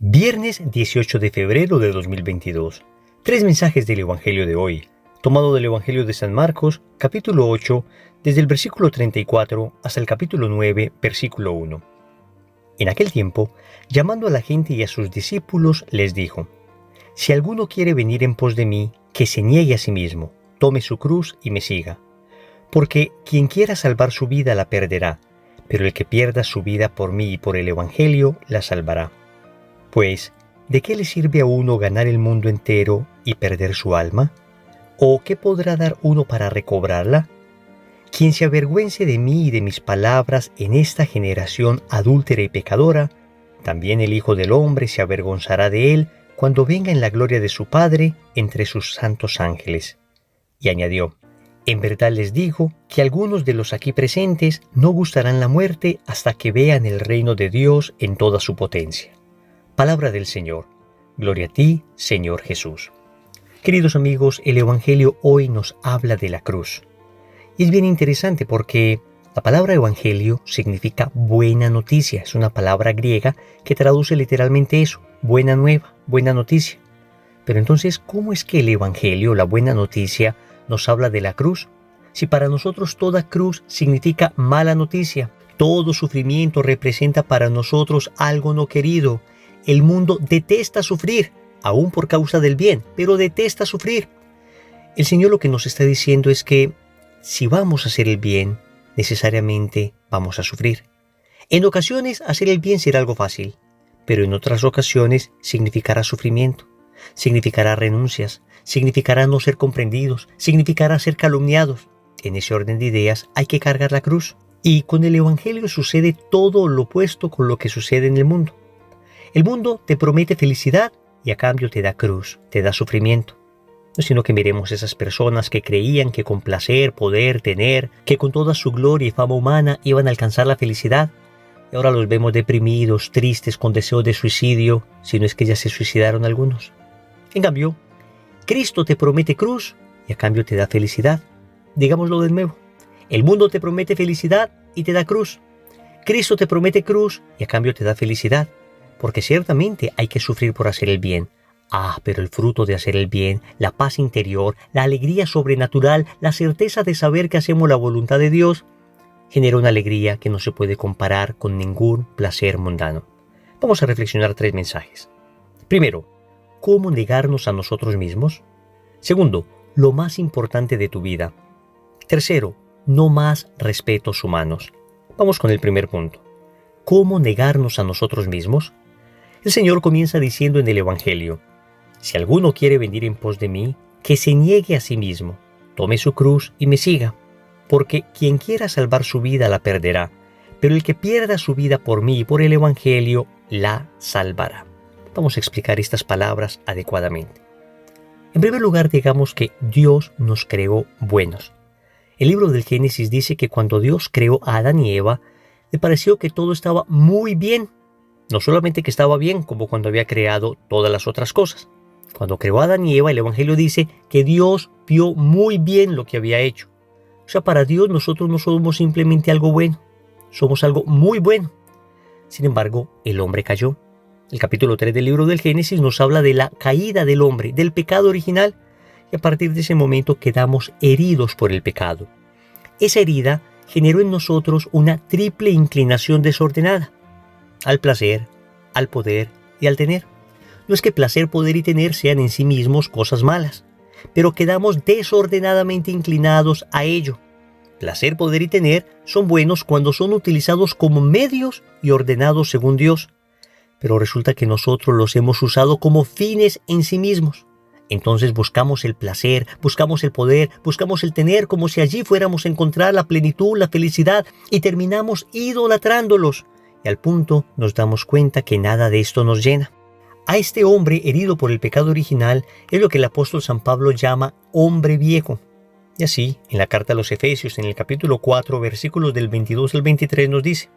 Viernes 18 de febrero de 2022. Tres mensajes del Evangelio de hoy, tomado del Evangelio de San Marcos, capítulo 8, desde el versículo 34 hasta el capítulo 9, versículo 1. En aquel tiempo, llamando a la gente y a sus discípulos, les dijo: Si alguno quiere venir en pos de mí, que se niegue a sí mismo, tome su cruz y me siga. Porque quien quiera salvar su vida la perderá, pero el que pierda su vida por mí y por el Evangelio la salvará. Pues, ¿de qué le sirve a uno ganar el mundo entero y perder su alma? ¿O qué podrá dar uno para recobrarla? Quien se avergüence de mí y de mis palabras en esta generación adúltera y pecadora, también el Hijo del Hombre se avergonzará de él cuando venga en la gloria de su Padre entre sus santos ángeles. Y añadió: En verdad les digo que algunos de los aquí presentes no gustarán la muerte hasta que vean el reino de Dios en toda su potencia. Palabra del Señor. Gloria a ti, Señor Jesús. Queridos amigos, el Evangelio hoy nos habla de la cruz. Y es bien interesante porque la palabra Evangelio significa buena noticia. Es una palabra griega que traduce literalmente eso, buena nueva, buena noticia. Pero entonces, ¿cómo es que el Evangelio, la buena noticia, nos habla de la cruz? Si para nosotros toda cruz significa mala noticia, todo sufrimiento representa para nosotros algo no querido. El mundo detesta sufrir, aún por causa del bien, pero detesta sufrir. El Señor lo que nos está diciendo es que si vamos a hacer el bien, necesariamente vamos a sufrir. En ocasiones hacer el bien será algo fácil, pero en otras ocasiones significará sufrimiento, significará renuncias, significará no ser comprendidos, significará ser calumniados. En ese orden de ideas hay que cargar la cruz. Y con el Evangelio sucede todo lo opuesto con lo que sucede en el mundo. El mundo te promete felicidad y a cambio te da cruz, te da sufrimiento. No sino que miremos esas personas que creían que con placer, poder, tener, que con toda su gloria y fama humana iban a alcanzar la felicidad. Y ahora los vemos deprimidos, tristes, con deseos de suicidio, si no es que ya se suicidaron algunos. En cambio, Cristo te promete cruz y a cambio te da felicidad. Digámoslo de nuevo. El mundo te promete felicidad y te da cruz. Cristo te promete cruz y a cambio te da felicidad. Porque ciertamente hay que sufrir por hacer el bien. Pero el fruto de hacer el bien, la paz interior, la alegría sobrenatural, la certeza de saber que hacemos la voluntad de Dios, genera una alegría que no se puede comparar con ningún placer mundano. Vamos a reflexionar tres mensajes. Primero, ¿cómo negarnos a nosotros mismos? Segundo, lo más importante de tu vida. Tercero, no más respetos humanos. Vamos con el primer punto. ¿Cómo negarnos a nosotros mismos? El Señor comienza diciendo en el Evangelio: Si alguno quiere venir en pos de mí, que se niegue a sí mismo, tome su cruz y me siga. Porque quien quiera salvar su vida la perderá, pero el que pierda su vida por mí y por el Evangelio la salvará. Vamos a explicar estas palabras adecuadamente. En primer lugar, digamos que Dios nos creó buenos. El libro del Génesis dice que cuando Dios creó a Adán y Eva, le pareció que todo estaba muy bien. No solamente que estaba bien, como cuando había creado todas las otras cosas. Cuando creó a Adán y Eva, el Evangelio dice que Dios vio muy bien lo que había hecho. O sea, para Dios nosotros no somos simplemente algo bueno, somos algo muy bueno. Sin embargo, el hombre cayó. El capítulo 3 del libro del Génesis nos habla de la caída del hombre, del pecado original, y a partir de ese momento quedamos heridos por el pecado. Esa herida generó en nosotros una triple inclinación desordenada: al placer, al poder y al tener. No es que placer, poder y tener sean en sí mismos cosas malas, pero quedamos desordenadamente inclinados a ello. Placer, poder y tener son buenos cuando son utilizados como medios y ordenados según Dios, pero resulta que nosotros los hemos usado como fines en sí mismos. Entonces buscamos el placer, buscamos el poder, buscamos el tener como si allí fuéramos a encontrar la plenitud, la felicidad, y terminamos idolatrándolos. Y al punto nos damos cuenta que nada de esto nos llena. A este hombre herido por el pecado original es lo que el apóstol San Pablo llama hombre viejo. Y así, en la carta a los Efesios, en el capítulo 4, versículos del 22 al 23, nos dice: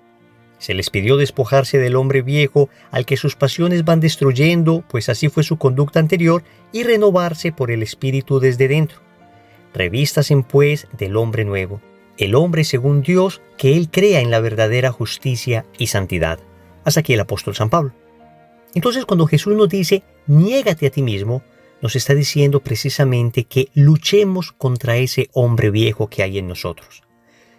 Se les pidió despojarse del hombre viejo, al que sus pasiones van destruyendo, pues así fue su conducta anterior, y renovarse por el Espíritu desde dentro. Revístasen pues del hombre nuevo, el hombre según Dios, que Él crea en la verdadera justicia y santidad. Hasta aquí el apóstol San Pablo. Entonces, cuando Jesús nos dice, niégate a ti mismo, nos está diciendo precisamente que luchemos contra ese hombre viejo que hay en nosotros.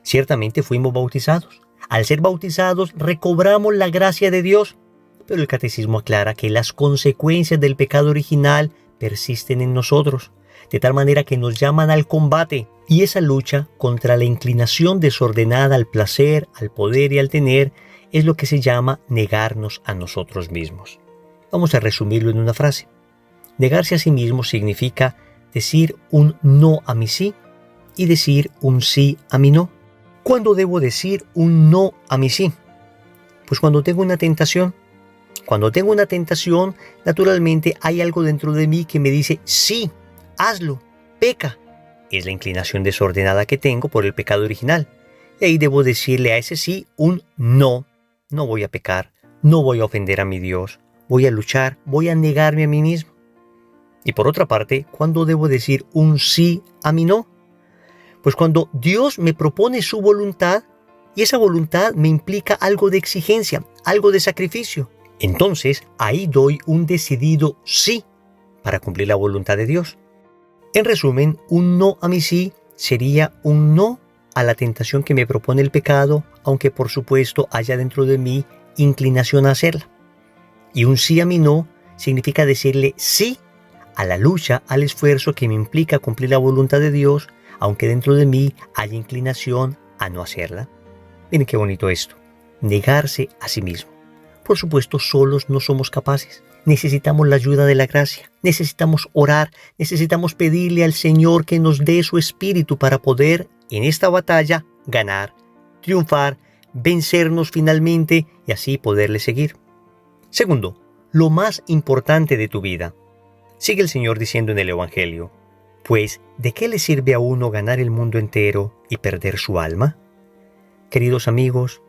Ciertamente fuimos bautizados. Al ser bautizados, recobramos la gracia de Dios. Pero el catecismo aclara que las consecuencias del pecado original persisten en nosotros, de tal manera que nos llaman al combate. Y esa lucha contra la inclinación desordenada al placer, al poder y al tener es lo que se llama negarnos a nosotros mismos. Vamos a resumirlo en una frase. Negarse a sí mismo significa decir un no a mi sí y decir un sí a mi no. ¿Cuándo debo decir un no a mi sí? Pues cuando tengo una tentación. Cuando tengo una tentación, naturalmente hay algo dentro de mí que me dice, sí, hazlo, peca. Es la inclinación desordenada que tengo por el pecado original. Y ahí debo decirle a ese sí un no. No voy a pecar, no voy a ofender a mi Dios, voy a luchar, voy a negarme a mí mismo. Y por otra parte, ¿cuándo debo decir un sí a mi no? Pues cuando Dios me propone su voluntad y esa voluntad me implica algo de exigencia, algo de sacrificio. Entonces, ahí doy un decidido sí para cumplir la voluntad de Dios. En resumen, un no a mi sí sería un no a la tentación que me propone el pecado, aunque por supuesto haya dentro de mí inclinación a hacerla. Y un sí a mi no significa decirle sí a la lucha, al esfuerzo que me implica cumplir la voluntad de Dios, aunque dentro de mí haya inclinación a no hacerla. Miren qué bonito esto, negarse a sí mismo. Por supuesto, solos no somos capaces. Necesitamos la ayuda de la gracia, necesitamos orar, necesitamos pedirle al Señor que nos dé su espíritu para poder, en esta batalla, ganar, triunfar, vencernos finalmente y así poderle seguir. Segundo, lo más importante de tu vida. Sigue el Señor diciendo en el Evangelio, pues, ¿de qué le sirve a uno ganar el mundo entero y perder su alma? Queridos amigos,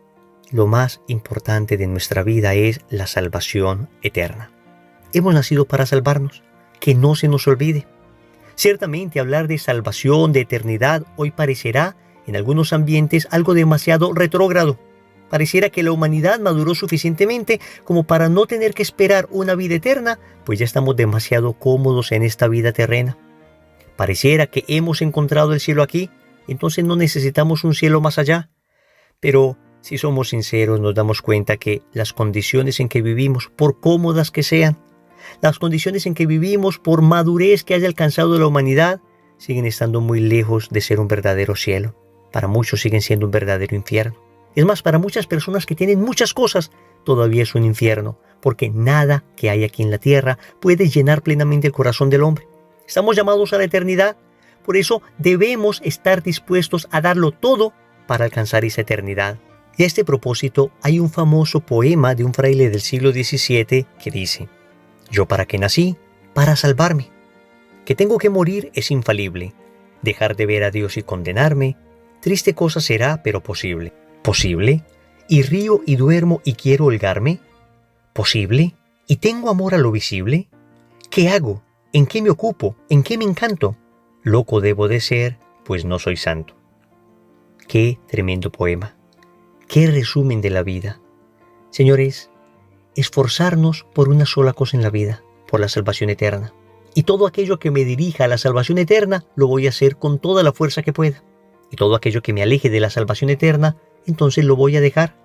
lo más importante de nuestra vida es la salvación eterna. Hemos nacido para salvarnos, que no se nos olvide. Ciertamente hablar de salvación, de eternidad, hoy parecerá, en algunos ambientes, algo demasiado retrógrado. Pareciera que la humanidad maduró suficientemente como para no tener que esperar una vida eterna, pues ya estamos demasiado cómodos en esta vida terrena. Pareciera que hemos encontrado el cielo aquí, entonces no necesitamos un cielo más allá. Pero si somos sinceros, nos damos cuenta que las condiciones en que vivimos, por cómodas que sean, las condiciones en que vivimos, por madurez que haya alcanzado la humanidad, siguen estando muy lejos de ser un verdadero cielo. Para muchos siguen siendo un verdadero infierno. Es más, para muchas personas que tienen muchas cosas, todavía es un infierno, porque nada que hay aquí en la tierra puede llenar plenamente el corazón del hombre. Estamos llamados a la eternidad, por eso debemos estar dispuestos a darlo todo para alcanzar esa eternidad. Y a este propósito hay un famoso poema de un fraile del siglo XVII que dice: «Yo para qué nací, para salvarme. Que tengo que morir es infalible. Dejar de ver a Dios y condenarme, triste cosa será, pero posible. ¿Posible? ¿Y río y duermo y quiero holgarme? ¿Posible? ¿Y tengo amor a lo visible? ¿Qué hago? ¿En qué me ocupo? ¿En qué me encanto? Loco debo de ser, pues no soy santo». Qué tremendo poema. Qué resumen de la vida. Señores, esforzarnos por una sola cosa en la vida, por la salvación eterna. Y todo aquello que me dirija a la salvación eterna, lo voy a hacer con toda la fuerza que pueda. Y todo aquello que me aleje de la salvación eterna, entonces lo voy a dejar.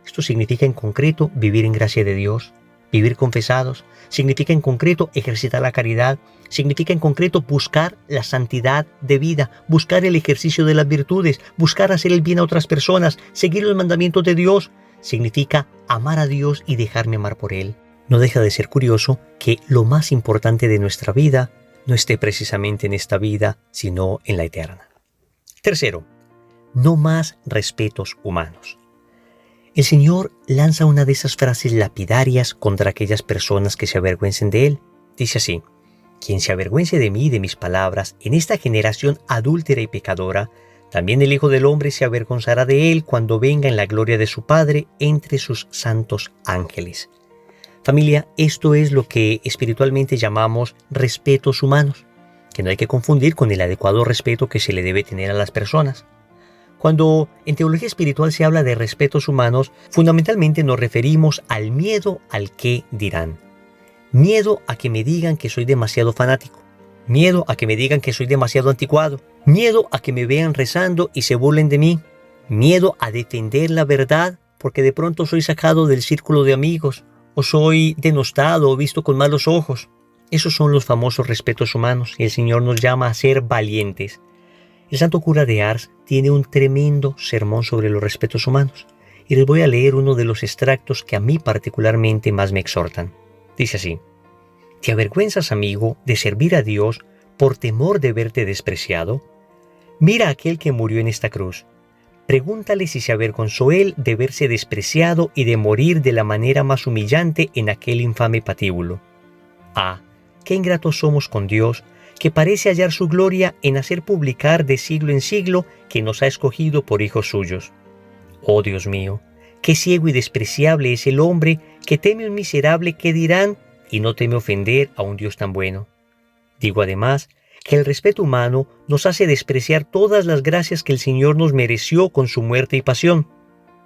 Esto significa en concreto vivir en gracia de Dios, vivir confesados, significa en concreto ejercitar la caridad, significa en concreto buscar la santidad de vida, buscar el ejercicio de las virtudes, buscar hacer el bien a otras personas, seguir los mandamientos de Dios, significa amar a Dios y dejarme amar por Él. No deja de ser curioso que lo más importante de nuestra vida no esté precisamente en esta vida, sino en la eterna. Tercero, no más respetos humanos. El Señor lanza una de esas frases lapidarias contra aquellas personas que se avergüencen de Él. Dice así: «Quien se avergüence de mí y de mis palabras en esta generación adúltera y pecadora, también el Hijo del Hombre se avergonzará de él cuando venga en la gloria de su Padre entre sus santos ángeles». Familia, esto es lo que espiritualmente llamamos respetos humanos, que no hay que confundir con el adecuado respeto que se le debe tener a las personas. Cuando en teología espiritual se habla de respetos humanos, fundamentalmente nos referimos al miedo al qué dirán. Miedo a que me digan que soy demasiado fanático. Miedo a que me digan que soy demasiado anticuado. Miedo a que me vean rezando y se burlen de mí. Miedo a defender la verdad porque de pronto soy sacado del círculo de amigos o soy denostado o visto con malos ojos. Esos son los famosos respetos humanos y el Señor nos llama a ser valientes. El santo cura de Ars tiene un tremendo sermón sobre los respetos humanos y les voy a leer uno de los extractos que a mí particularmente más me exhortan. Dice así: ¿te avergüenzas, amigo, de servir a Dios por temor de verte despreciado? Mira a aquel que murió en esta cruz. Pregúntale si se avergonzó él de verse despreciado y de morir de la manera más humillante en aquel infame patíbulo. Ah, qué ingratos somos con Dios, que parece hallar su gloria en hacer publicar de siglo en siglo que nos ha escogido por hijos suyos. Oh Dios mío, qué ciego y despreciable es el hombre que teme un miserable que dirán y no teme ofender a un Dios tan bueno. Digo además que el respeto humano nos hace despreciar todas las gracias que el Señor nos mereció con su muerte y pasión.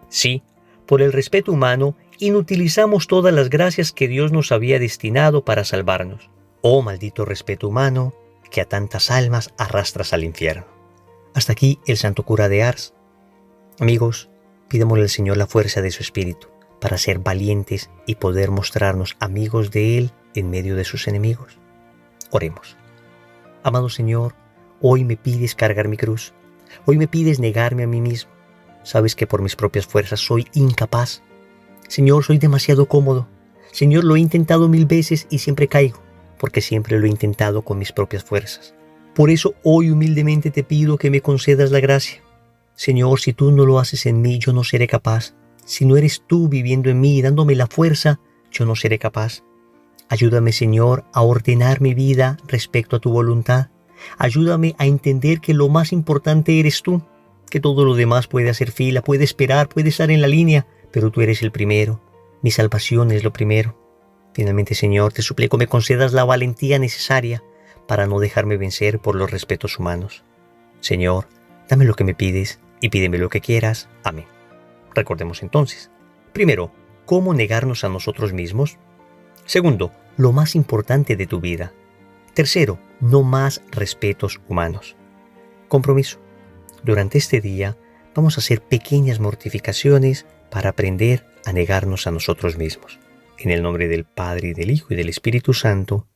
Sí, por el respeto humano inutilizamos todas las gracias que Dios nos había destinado para salvarnos. Oh maldito respeto humano, que a tantas almas arrastras al infierno. Hasta aquí el santo cura de Ars. Amigos, pidémosle al Señor la fuerza de su espíritu para ser valientes y poder mostrarnos amigos de Él en medio de sus enemigos. Oremos. Amado Señor, hoy me pides cargar mi cruz. Hoy me pides negarme a mí mismo. Sabes que por mis propias fuerzas soy incapaz. Señor, soy demasiado cómodo. Señor, lo he intentado 1000 veces y siempre caigo, porque siempre lo he intentado con mis propias fuerzas. Por eso hoy humildemente te pido que me concedas la gracia. Señor, si tú no lo haces en mí, yo no seré capaz. Si no eres tú viviendo en mí y dándome la fuerza, yo no seré capaz. Ayúdame, Señor, a ordenar mi vida respecto a tu voluntad. Ayúdame a entender que lo más importante eres tú, que todo lo demás puede hacer fila, puede esperar, puede estar en la línea, pero tú eres el primero. Mi salvación es lo primero. Finalmente, Señor, te suplico me concedas la valentía necesaria para no dejarme vencer por los respetos humanos. Señor, dame lo que me pides y pídeme lo que quieras. Amén. Recordemos entonces, primero, ¿cómo negarnos a nosotros mismos? Segundo, lo más importante de tu vida. Tercero, no más respetos humanos. Compromiso. Durante este día vamos a hacer pequeñas mortificaciones para aprender a negarnos a nosotros mismos. En el nombre del Padre, y del Hijo, y del Espíritu Santo.